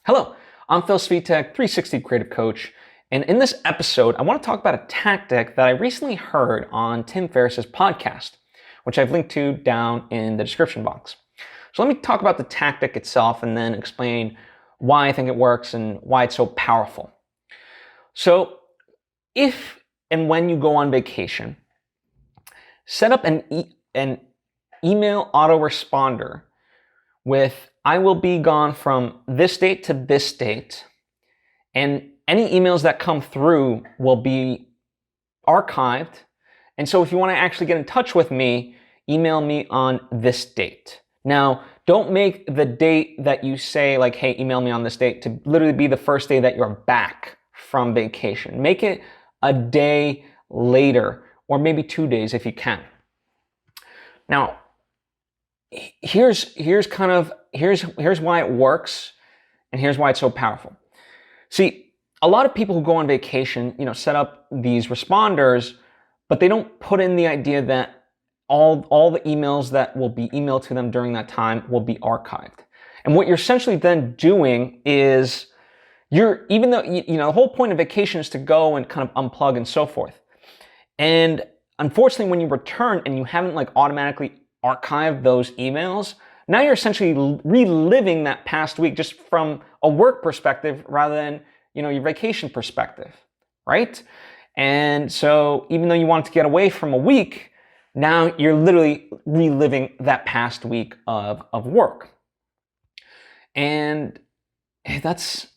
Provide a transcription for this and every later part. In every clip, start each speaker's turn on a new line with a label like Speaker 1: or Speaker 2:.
Speaker 1: Hello, I'm Phil Svitek, 360 Creative Coach, and in this episode, I want to talk about a tactic that I recently heard on Tim Ferriss's podcast, which I've linked to down in the description box. So let me talk about the tactic itself and then explain why I think it works and why it's so powerful. So if and when you go on vacation, set up an email autoresponder with "I will be gone from this date to this date," and any emails that come through will be archived. And so if you want to actually get in touch with me, email me on this date. Now, don't make the date that you say, like, hey, email me on this date, to literally be the first day that you're back from vacation. Make it a day later, or maybe 2 days if you can. Now, here's why it works, and here's why it's so powerful. See, a lot of people who go on vacation, set up these responders, but they don't put in the idea that all the emails that will be emailed to them during that time will be archived. And what you're essentially then doing is even though, the whole point of vacation is to go and kind of unplug and so forth. And unfortunately, when you return and you haven't automatically archived those emails, now you're essentially reliving that past week just from a work perspective rather than, your vacation perspective, right? And so even though you wanted to get away from a week, now you're literally reliving that past week of work. And it's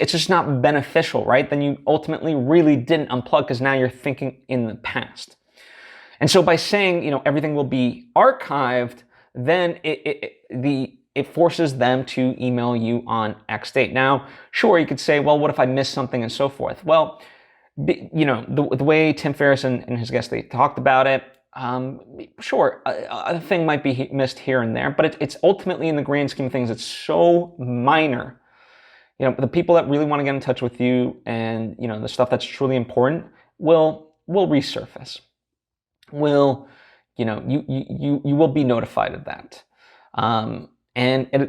Speaker 1: just not beneficial, right? Then you ultimately really didn't unplug because now you're thinking in the past. And so by saying, everything will be archived, then it forces them to email you on X date. Now, sure, you could say, well, what if I miss something and so forth? Well, the way Tim Ferriss and his guests, they talked about it, sure, a thing might be missed here and there, but it's ultimately, in the grand scheme of things, it's so minor. The people that really want to get in touch with you and, the stuff that's truly important will resurface. You will be notified of that.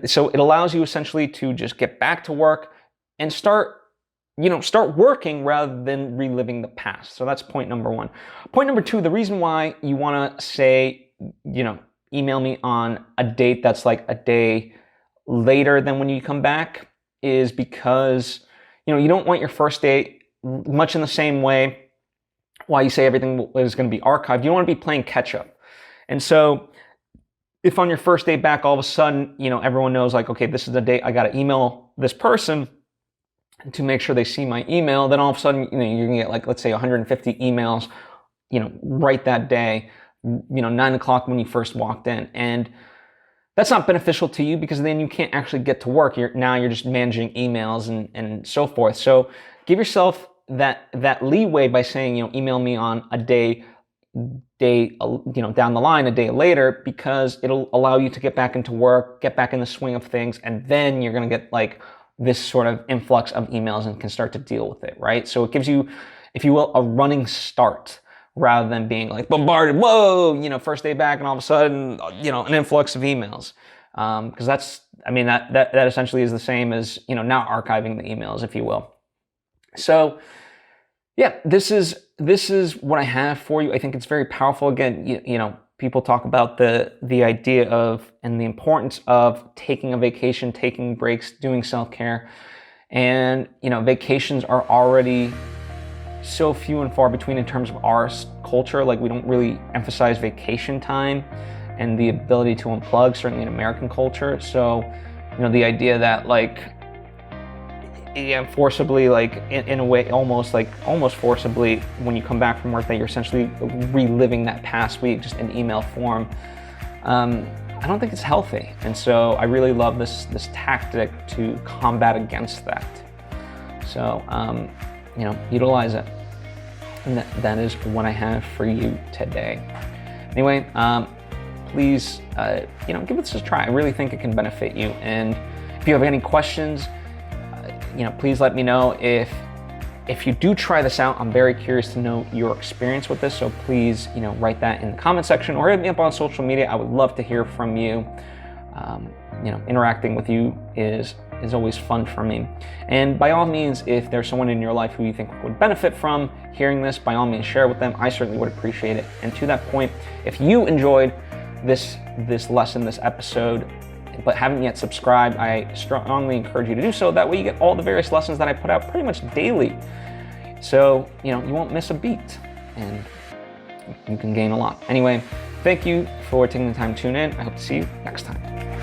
Speaker 1: So it allows you essentially to just get back to work and start working rather than reliving the past. So that's point number one. Point number two, the reason why you want to say, email me on a date that's like a day later than when you come back is because, you don't want your first date much in the same way why you say everything is going to be archived. You don't want to be playing catch up. And so if on your first day back, all of a sudden, everyone knows okay, this is the date I got to email this person to make sure they see my email, then all of a sudden, you're going to get let's say 150 emails, right that day, 9 o'clock when you first walked in. And that's not beneficial to you because then you can't actually get to work. You're just managing emails and so forth. So give yourself that leeway by saying, email me on a day, down the line, a day later, because it'll allow you to get back into work, get back in the swing of things, and then you're going to get this sort of influx of emails and can start to deal with it, right? So it gives you, if you will, a running start rather than being bombarded, whoa, first day back and all of a sudden, an influx of emails. Because that essentially is the same as, now archiving the emails, if you will. So yeah, this is what I have for you. I think it's very powerful. Again, people talk about the idea of and the importance of taking a vacation, taking breaks, doing self-care. And, vacations are already so few and far between in terms of our culture. We don't really emphasize vacation time and the ability to unplug, certainly in American culture. So, the idea that forcibly, in a way, almost forcibly, when you come back from work, that you're essentially reliving that past week just in email form. I don't think it's healthy, and so I really love this tactic to combat against that. So utilize it, and that is what I have for you today. Anyway, please give this a try. I really think it can benefit you, and if you have any questions, please let me know. If you do try this out, I'm very curious to know your experience with this. So please, write that in the comment section or hit me up on social media. I would love to hear from you. Interacting with you is is always fun for me. And by all means, if there's someone in your life who you think would benefit from hearing this, by all means share it with them. I certainly would appreciate it. And to that point, if you enjoyed this lesson, this episode, but haven't yet subscribed, I strongly encourage you to do so. That way you get all the various lessons that I put out pretty much daily. So, you won't miss a beat and you can gain a lot. Anyway, thank you for taking the time to tune in. I hope to see you next time.